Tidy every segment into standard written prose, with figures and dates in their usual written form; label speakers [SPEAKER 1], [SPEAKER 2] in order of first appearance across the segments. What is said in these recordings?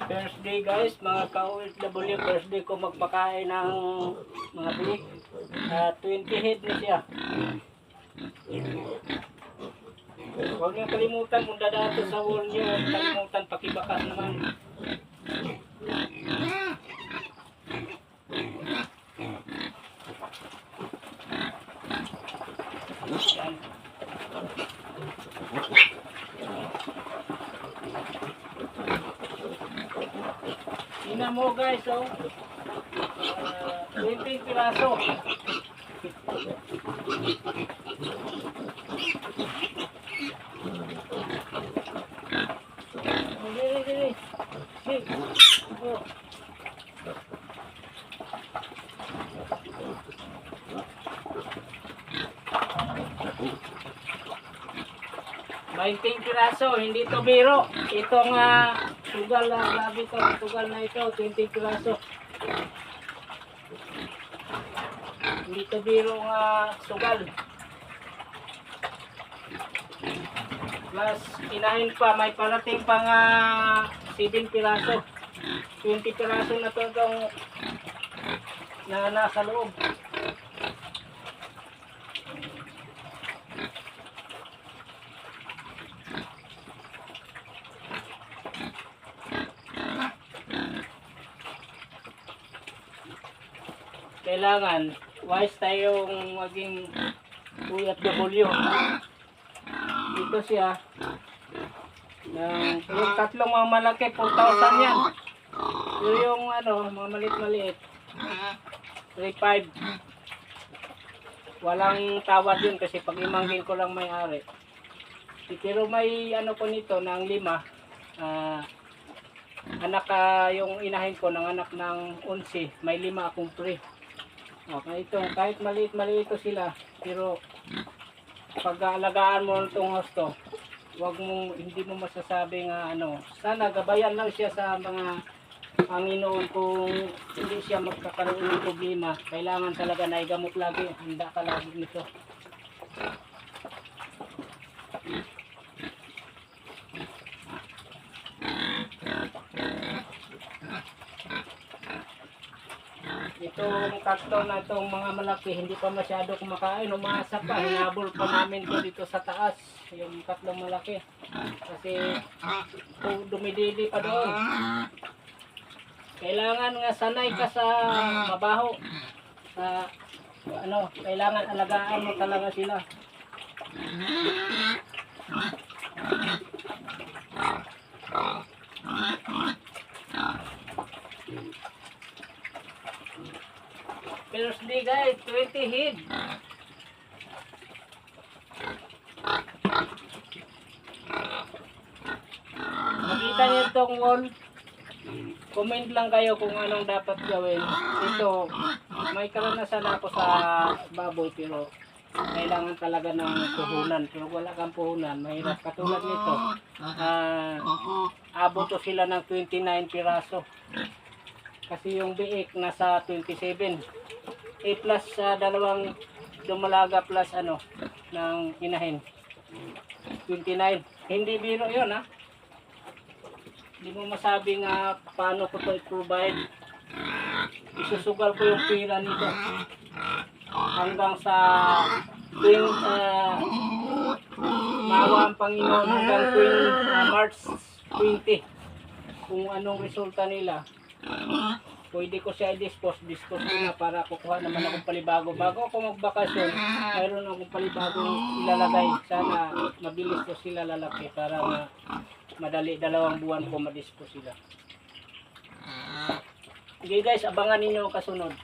[SPEAKER 1] First day guys, mga ka-OFW, first day ko magpakain ng mga biik. 20 head na siya. Huwag niyo kalimutan kung dadato sa wall niyo, huwag kalimutan pakibakas naman. Yan. Ina mo guys, oh. 20 piraso. Dili. Oh. Mainting piraso, hindi to biro. Itong sugal na, grabe to, sugal na ito, 20 piraso. Hindi to biro sugal. Plus, inahin pa, may parating pang 7 piraso. 20 piraso na to itong na nasa loob. Kailangan wise tayong maging OFW. Dito siya yung tatlong mga malaki 4,000 yan. Yung mga maliit 3,500. Walang tawad yun kasi pag imangkin ko lang may-ari. Pero may ko nito ng 5 anak yung inahin ko ng anak ng 11, may 5 akong free. Okay, ito kahit maliit ito sila, pero pag aalagaan mo itong hosto, hindi mo masasabing sana gabayan lang siya sa mga Panginoon kung hindi siya magkakaroon ng problema. Kailangan talaga na igamot lagi, handa ka lagi nito. Itong tatlo na itong mga malaki, hindi pa masyado kumakain, umaasa pa, hinabol pa namin ko dito sa taas, yung tatlong malaki. Kasi dumidili pa doon. Kailangan nga sanay ka sa mabaho. Kailangan alagaan mo talaga sila. First day guys, 20 head. Makita niyo itong wall. Comment lang kayo kung anong dapat gawin. Ito, may karanasan ako sa baboy pero kailangan talaga ng puhunan. Pero wala kang puhunan, mahirap. Katulad nito, abot to sila ng 29 piraso. Kasi yung biik nasa 27. Plus dalawang dumalaga plus ng inahin. 29. Hindi biro yun Hindi mo masabing paano ko ito i-provide. Isusugal ko yung pira nito. Hanggang sa tuwing maawa ang Panginoon hanggang tuwing March 20. Kung anong resulta nila. Pwede ko siya i-dispose ko na para kukuha naman akong palibago. Bago ako magbakasyon, mayroon akong palibagong ilalagay. Sana mabilis ko sila lalaki para madali 2 buwan ko ma-dispose sila. Okay guys, abangan ninyo ang kasunod.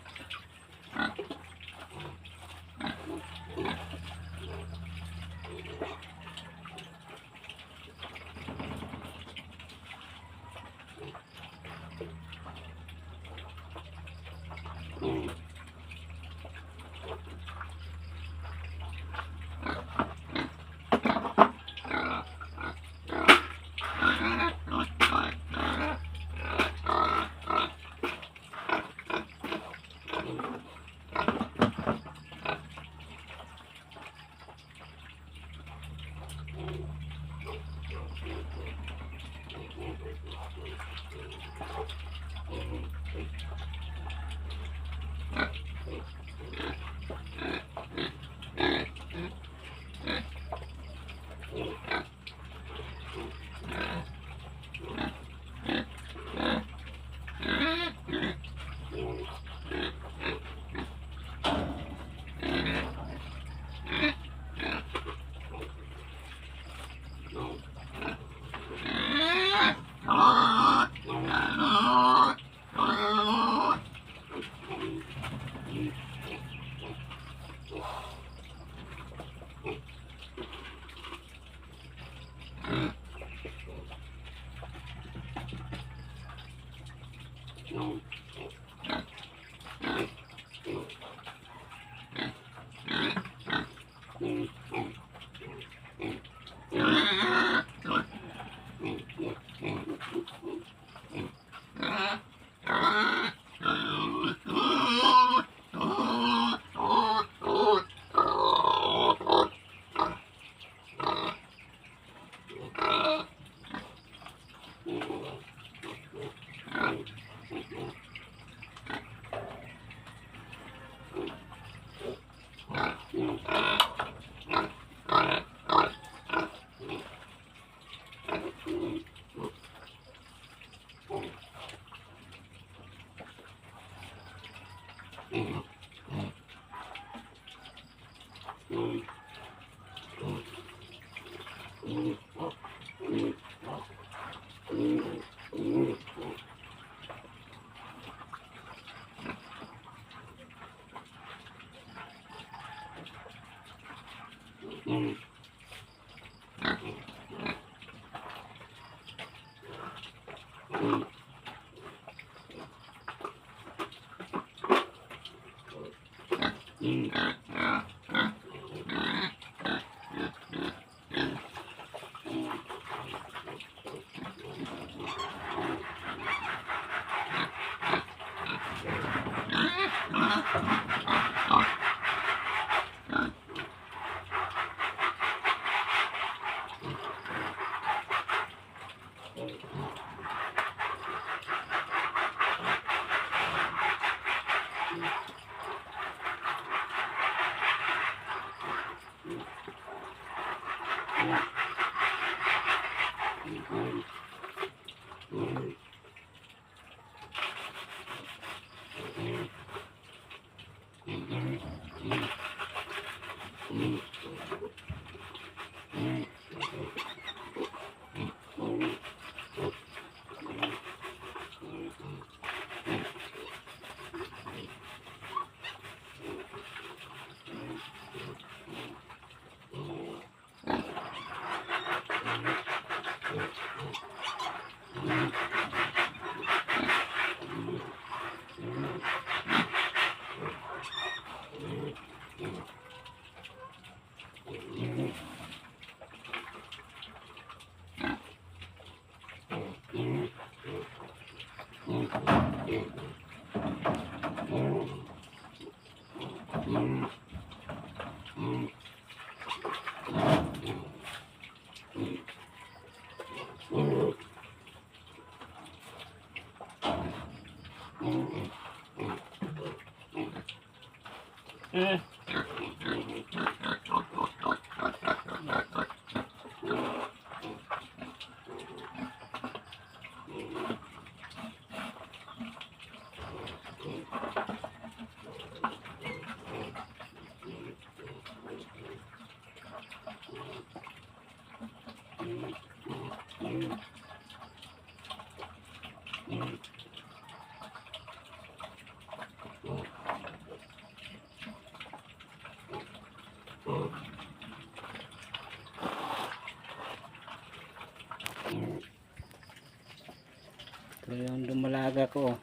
[SPEAKER 1] Ito yung dumalaga ko.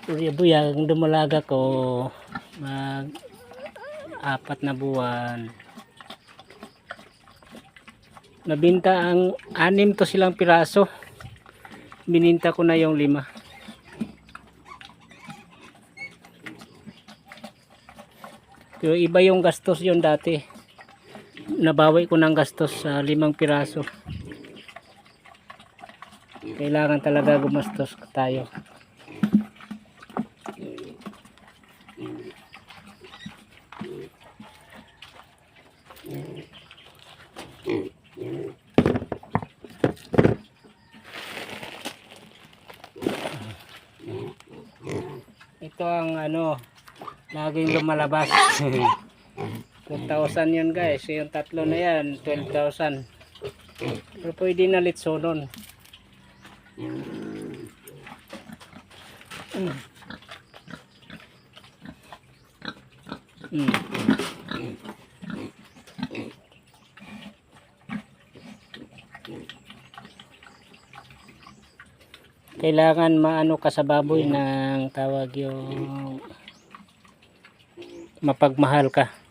[SPEAKER 1] Buya-buya yung dumalaga ko. Mag 4 na buwan. Nabinta ang 6 to silang piraso. Bininta ko na yung 5. Pero iba yung gastos yon dati. Nabawi ko ng gastos sa 5 piraso. Kailangan talaga gumastos tayo. Ito ang laging lumalabas. 2,000 yun guys. Yung tatlo na yan 12,000. Pero pwede na litsonon. kailangan maano ka sa baboy ng tawag yung mapagmahal ka.